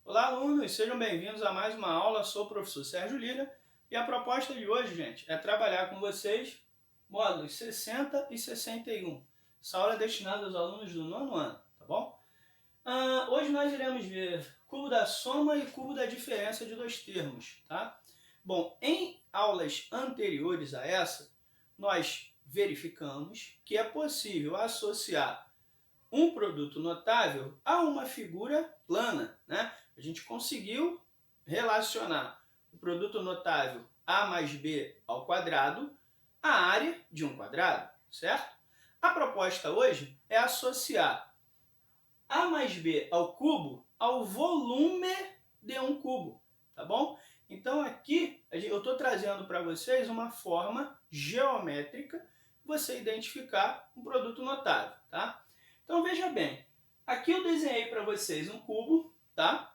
Olá, alunos! Sejam bem-vindos a mais uma aula. Sou o professor Sérgio Lira e a proposta de hoje, gente, é trabalhar com vocês módulos 60 e 61. Essa aula é destinada aos alunos do nono ano, tá bom? Hoje nós iremos ver cubo da soma e cubo da diferença de dois termos, tá? Bom, em aulas anteriores a essa, nós verificamos que é possível associar um produto notável a uma figura plana, né? A gente conseguiu relacionar o produto notável A mais B ao quadrado à área de um quadrado, certo? A proposta hoje é associar A mais B ao cubo ao volume de um cubo, tá bom? Então aqui eu estou trazendo para vocês uma forma geométrica de você identificar um produto notável, tá? Então veja bem, aqui eu desenhei para vocês um cubo, tá?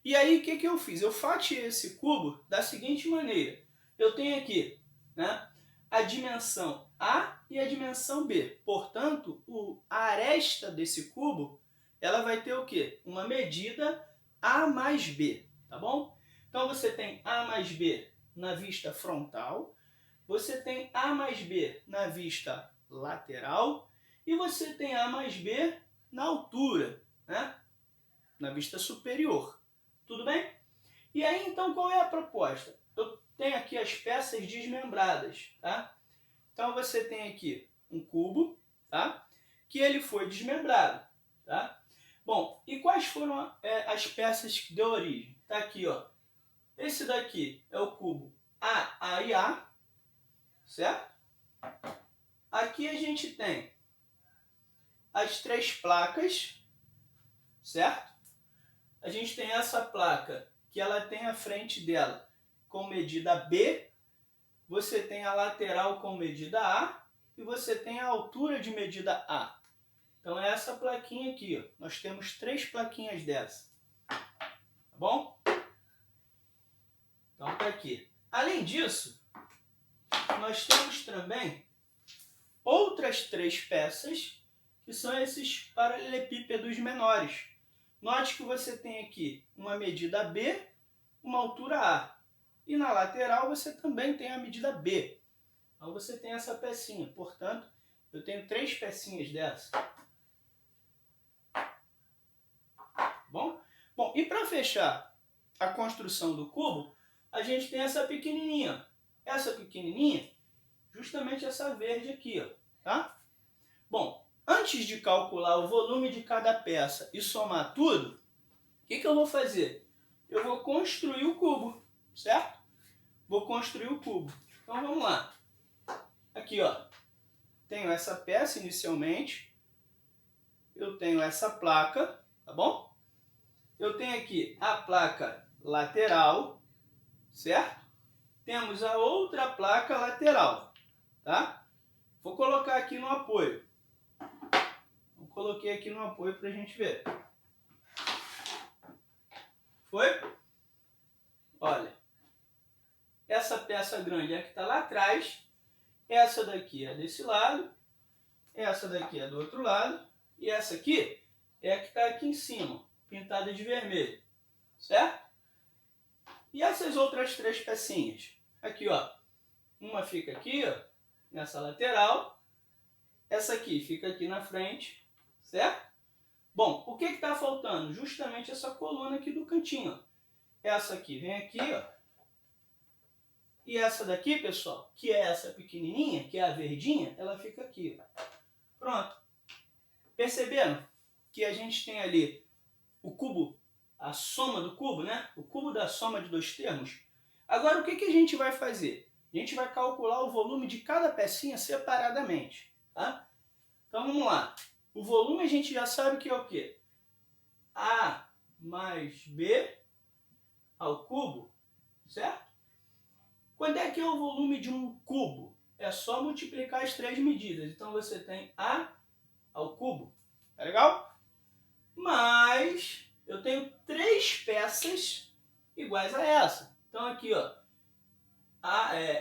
E aí o que eu fiz? Eu fatiei esse cubo da seguinte maneira. Eu tenho aqui, né, a dimensão A e a dimensão B. Portanto, a aresta desse cubo, ela vai ter o quê? Uma medida A mais B, tá bom? Então você tem A mais B na vista frontal, você tem A mais B na vista lateral e você tem A mais B na altura, né? Na vista superior. Tudo bem? E aí, então, qual é a proposta? Eu tenho aqui as peças desmembradas, tá? Então, você tem aqui um cubo, tá? Que ele foi desmembrado, tá? Bom, e quais foram as peças que deu origem? Tá aqui, ó. Esse daqui é o cubo A e A, certo? Aqui a gente tem as três placas, certo? A gente tem essa placa que ela tem a frente dela com medida B, você tem a lateral com medida A e você tem a altura de medida A. Então é essa plaquinha aqui, ó. Nós temos três plaquinhas dessa. Tá bom? Então tá aqui. Além disso, nós temos também outras três peças que são esses paralelepípedos menores. Note que você tem aqui uma medida B, uma altura A. E na lateral você também tem a medida B. Então você tem essa pecinha. Portanto, eu tenho três pecinhas dessa. Bom, e para fechar a construção do cubo, a gente tem essa pequenininha. Essa pequenininha, justamente essa verde aqui, ó, tá? Bom, antes de calcular o volume de cada peça e somar tudo, o que eu vou fazer? Eu vou construir o cubo, certo? Vou construir o cubo. Então vamos lá. Aqui, ó, tenho essa peça inicialmente. Eu tenho essa placa, tá bom? Eu tenho aqui a placa lateral, certo? Temos a outra placa lateral, tá? Vou colocar aqui no apoio. Eu coloquei aqui no apoio para a gente ver. Foi? Olha, essa peça grande é a que está lá atrás, essa daqui é desse lado, essa daqui é do outro lado, e essa aqui é a que está aqui em cima, pintada de vermelho, certo? E essas outras três pecinhas? Aqui, ó, uma fica aqui, ó, nessa lateral, essa aqui fica aqui na frente, certo? Bom, o que está faltando? Justamente essa coluna aqui do cantinho, ó. Essa aqui vem aqui, ó. E essa daqui, pessoal, que é essa pequenininha, que é a verdinha, ela fica aqui, ó. Pronto. Perceberam que a gente tem ali o cubo, a soma do cubo, né? O cubo da soma de dois termos. Agora, o que a gente vai fazer? A gente vai calcular o volume de cada pecinha separadamente, tá? Então, vamos lá. O volume a gente já sabe que é o quê? A mais B ao cubo, certo? Quando é que é o volume de um cubo? É só multiplicar as três medidas. Então, você tem A ao cubo. Tá legal? Mas eu tenho três peças iguais a essa. Então, aqui, ó,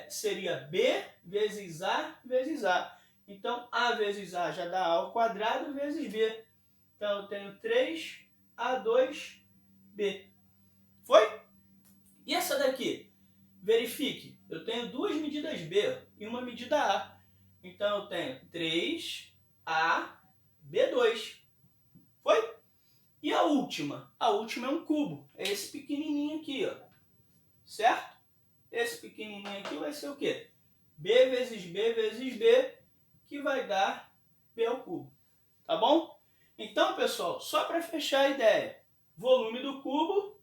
seria B vezes A vezes A. Então, A vezes A já dá A ao quadrado vezes B. Então, eu tenho 3A2B. verifique, eu tenho duas medidas B e uma medida A. Então eu tenho 3AB2. Foi? E a última? A última é um cubo. É esse pequenininho aqui, ó. Certo? Esse pequenininho aqui vai ser o quê? B vezes B vezes B, que vai dar B ao cubo. Tá bom? Então, pessoal, só para fechar a ideia, volume do cubo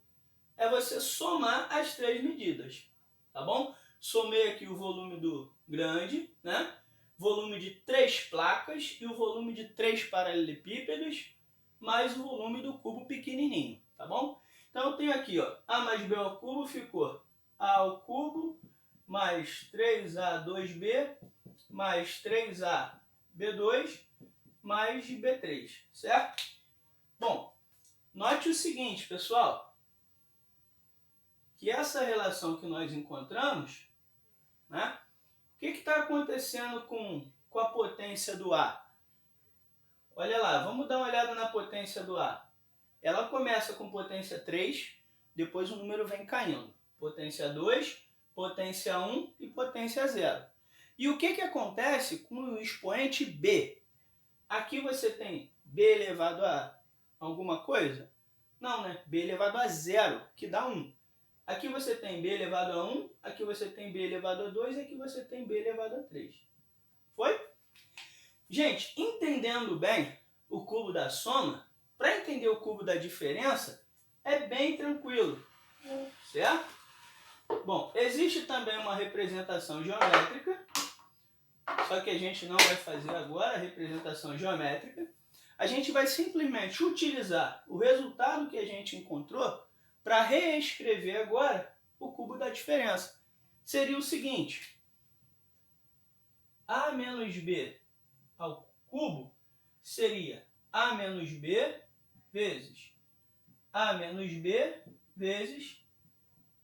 é você somar as três medidas. Tá bom? Somei aqui o volume do grande, né? Volume de 3 placas e o volume de 3 paralelepípedos, mais o volume do cubo pequenininho, tá bom? Então eu tenho aqui, ó, A mais B ao cubo ficou A ao cubo mais 3A2B mais 3AB2 mais B3, certo? Bom, note o seguinte, pessoal, que essa relação que nós encontramos, né? O que está acontecendo com a potência do A? Olha lá, vamos dar uma olhada na potência do A. Ela começa com potência 3, depois o número vem caindo. Potência 2, potência 1 e potência 0. E o que acontece com o expoente B? Aqui você tem B elevado a alguma coisa? Não, né? B elevado a 0, que dá 1. Aqui você tem B elevado a 1, aqui você tem B elevado a 2 e aqui você tem B elevado a 3. Foi? Gente, entendendo bem o cubo da soma, para entender o cubo da diferença, é bem tranquilo, certo? Bom, existe também uma representação geométrica, só que a gente não vai fazer agora a representação geométrica. A gente vai simplesmente utilizar o resultado que a gente encontrou para reescrever agora o cubo da diferença. Seria o seguinte: A menos B ao cubo seria A menos B vezes A menos B vezes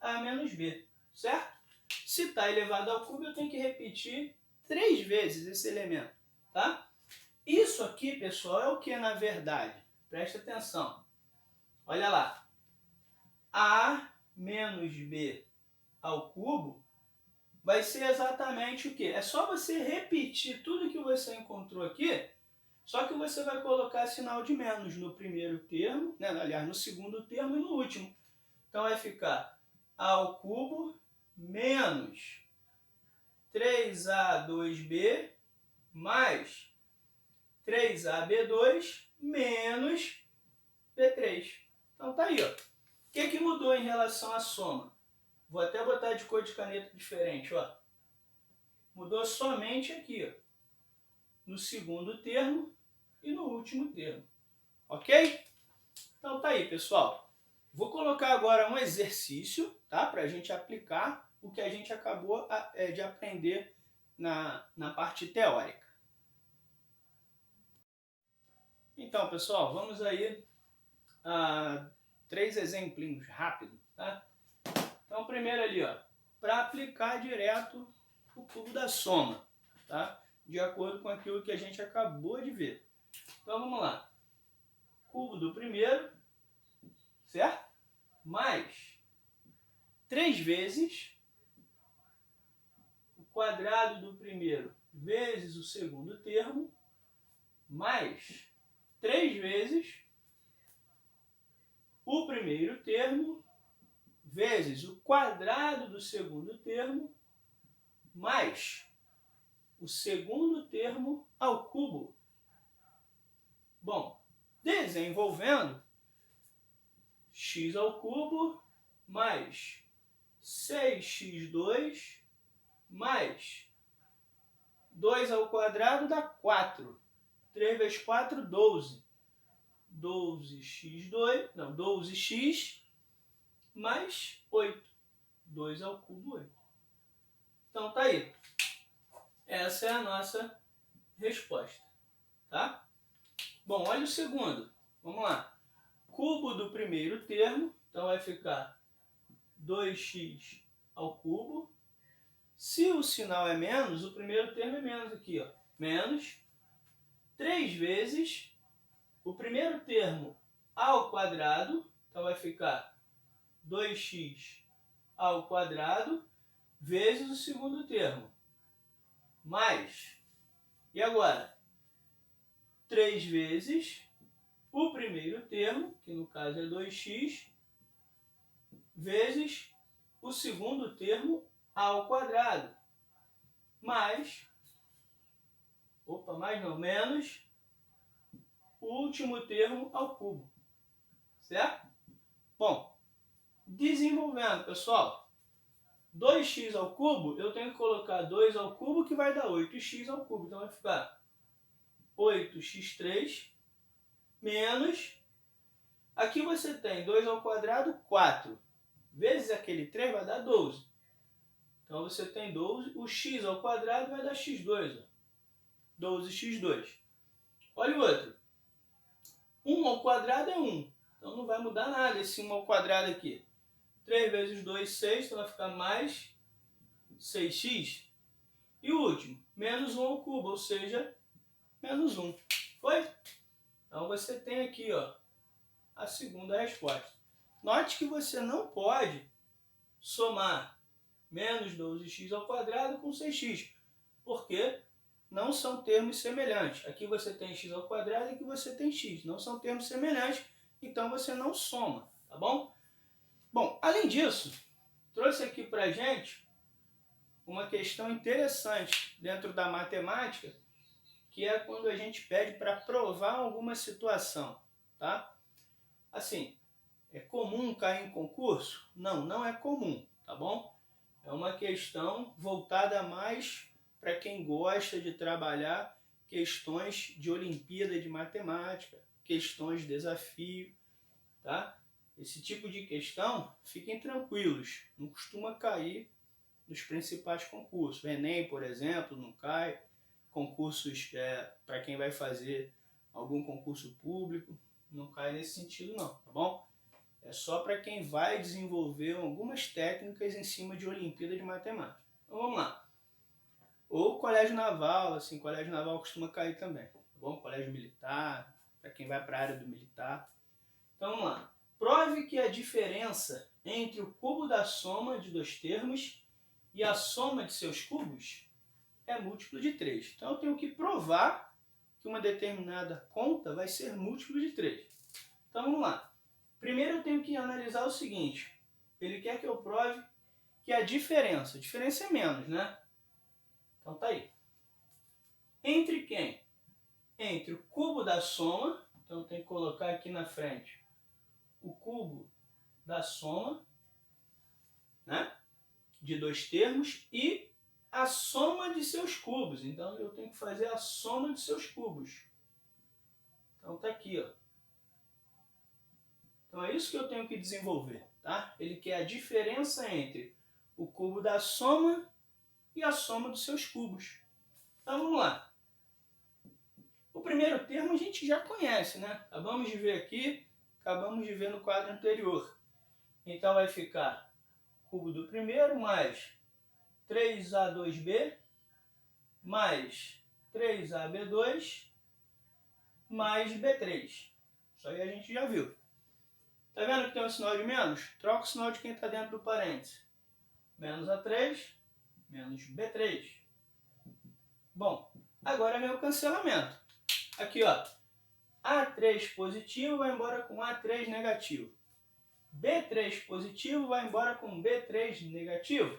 A menos B, certo? Se está elevado ao cubo, eu tenho que repetir 3 vezes esse elemento, tá? Isso aqui, pessoal, é o que na verdade? Presta atenção. Olha lá. A menos B ao cubo vai ser exatamente o quê? É só você repetir tudo que você encontrou aqui, só que você vai colocar sinal de menos no primeiro termo, né? Aliás, no segundo termo e no último. Então vai ficar A ao cubo menos 3A2B mais 3AB2 menos B3. Então tá aí, ó. O que mudou em relação à soma? Vou até botar de cor de caneta diferente, ó. Mudou somente aqui, ó, no segundo termo e no último termo. Ok? Então tá aí, pessoal. Vou colocar agora um exercício, tá? Para a gente aplicar o que a gente acabou de aprender na parte teórica. Então, pessoal, vamos aí a 3 exemplinhos rápido, tá? Então, primeiro ali, ó, para aplicar direto o cubo da soma, tá? De acordo com aquilo que a gente acabou de ver. Então, vamos lá. Cubo do primeiro, certo? Mais 3 vezes o quadrado do primeiro vezes o segundo termo, mais 3 vezes o primeiro termo vezes o quadrado do segundo termo, mais o segundo termo ao cubo. Bom, desenvolvendo, x ao cubo mais 6x2 mais 2 ao quadrado dá 4. 3 vezes 4, 12. 12x mais 8. 2 ao cubo, 8. Então tá aí. Essa é a nossa resposta, tá? Bom, olha o segundo. Vamos lá. Cubo do primeiro termo, então vai ficar 2x ao cubo. Se o sinal é menos, o primeiro termo é menos aqui, ó. Menos 3 vezes o primeiro termo ao quadrado, então vai ficar 2x ao quadrado, vezes o segundo termo, mais, e agora, 3 vezes o primeiro termo, que no caso é 2x, vezes o segundo termo ao quadrado, mais, menos o último termo ao cubo, certo? Bom, desenvolvendo, pessoal, 2x ao cubo, eu tenho que colocar 2 ao cubo, que vai dar 8x ao cubo. Então vai ficar 8x3 menos, aqui você tem 2 ao quadrado, 4, vezes aquele 3 vai dar 12. Então você tem 12, o x ao quadrado vai dar x2, ó. 12x2. Olha o outro. 1 ao quadrado é 1. Então não vai mudar nada esse 1 ao quadrado aqui. 3 vezes 2, 6. Então vai ficar mais 6x. E o último, menos 1 ao cubo, ou seja, menos 1. Foi? Então você tem aqui, ó, a segunda resposta. Note que você não pode somar menos 12x ao quadrado com 6x. Porque não são termos semelhantes. Aqui você tem x ao quadrado e aqui você tem x. Não são termos semelhantes, então você não soma, tá bom? Bom, além disso, trouxe aqui pra gente uma questão interessante dentro da matemática, que é quando a gente pede para provar alguma situação, tá? Assim, é comum cair em concurso? Não, não é comum, tá bom? É uma questão voltada mais para quem gosta de trabalhar questões de Olimpíada de Matemática, questões de desafio, tá? Esse tipo de questão, fiquem tranquilos, não costuma cair nos principais concursos. O Enem, por exemplo, não cai. Concursos para quem vai fazer algum concurso público, não cai nesse sentido não, tá bom? É só para quem vai desenvolver algumas técnicas em cima de Olimpíada de Matemática. Então vamos lá. Ou colégio naval, assim, colégio naval costuma cair também, tá bom? Colégio militar, para quem vai para a área do militar. Então vamos lá. Prove que a diferença entre o cubo da soma de dois termos e a soma de seus cubos é múltiplo de 3. Então eu tenho que provar que uma determinada conta vai ser múltiplo de 3. Então vamos lá. Primeiro eu tenho que analisar o seguinte. Ele quer que eu prove que a diferença é menos, né? Então tá aí. Entre quem? Entre o cubo da soma, então tem que colocar aqui na frente o cubo da soma, né? De dois termos, e a soma de seus cubos. Então eu tenho que fazer a soma de seus cubos. Então tá aqui, ó. Então é isso que eu tenho que desenvolver, tá? Ele quer a diferença entre o cubo da soma e a soma dos seus cubos. Então vamos lá. O primeiro termo a gente já conhece, né? Acabamos de ver aqui, acabamos de ver no quadro anterior. Então vai ficar cubo do primeiro mais 3A2B mais 3AB2 mais B3. Isso aí a gente já viu. Tá vendo que tem um sinal de menos? Troca o sinal de quem está dentro do parênteses. Menos A3, menos B3. Bom, agora vem o cancelamento. Aqui, ó. A3 positivo vai embora com A3 negativo. B3 positivo vai embora com B3 negativo.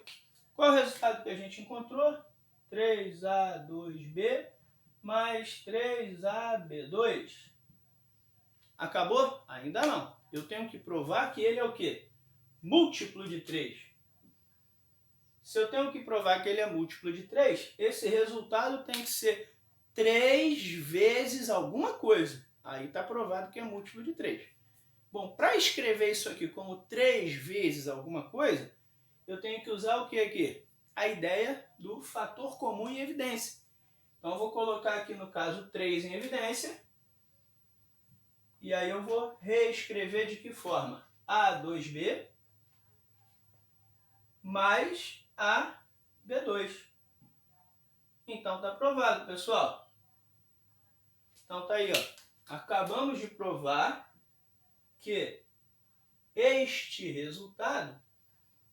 Qual é o resultado que a gente encontrou? 3A2B mais 3AB2. Acabou? Ainda não. Eu tenho que provar que ele é o quê? Múltiplo de 3. Se eu tenho que provar que ele é múltiplo de 3, esse resultado tem que ser 3 vezes alguma coisa. Aí está provado que é múltiplo de 3. Bom, para escrever isso aqui como 3 vezes alguma coisa, eu tenho que usar o que aqui? A ideia do fator comum em evidência. Então eu vou colocar aqui no caso 3 em evidência. E aí eu vou reescrever de que forma? A2B mais AB2. Então está provado, pessoal. Então tá aí, ó. Acabamos de provar que este resultado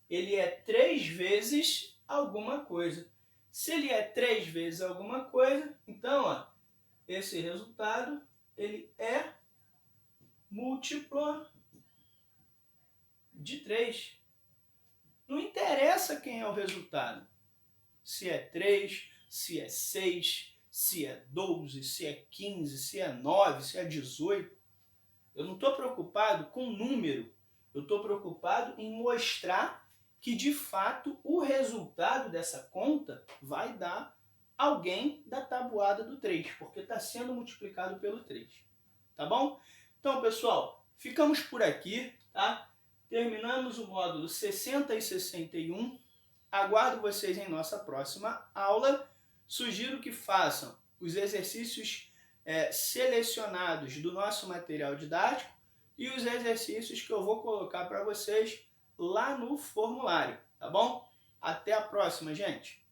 ele é 3 vezes alguma coisa. Se ele é 3 vezes alguma coisa, então, ó, esse resultado ele é múltiplo de 3. Não interessa quem é o resultado. Se é 3, se é 6, se é 12, se é 15, se é 9, se é 18. Eu não estou preocupado com o número. Eu estou preocupado em mostrar que, de fato, o resultado dessa conta vai dar alguém da tabuada do 3, porque está sendo multiplicado pelo 3. Tá bom? Então, pessoal, ficamos por aqui, tá? Terminamos o módulo 60 e 61. Aguardo vocês em nossa próxima aula. Sugiro que façam os exercícios selecionados do nosso material didático e os exercícios que eu vou colocar para vocês lá no formulário, tá bom? Até a próxima, gente!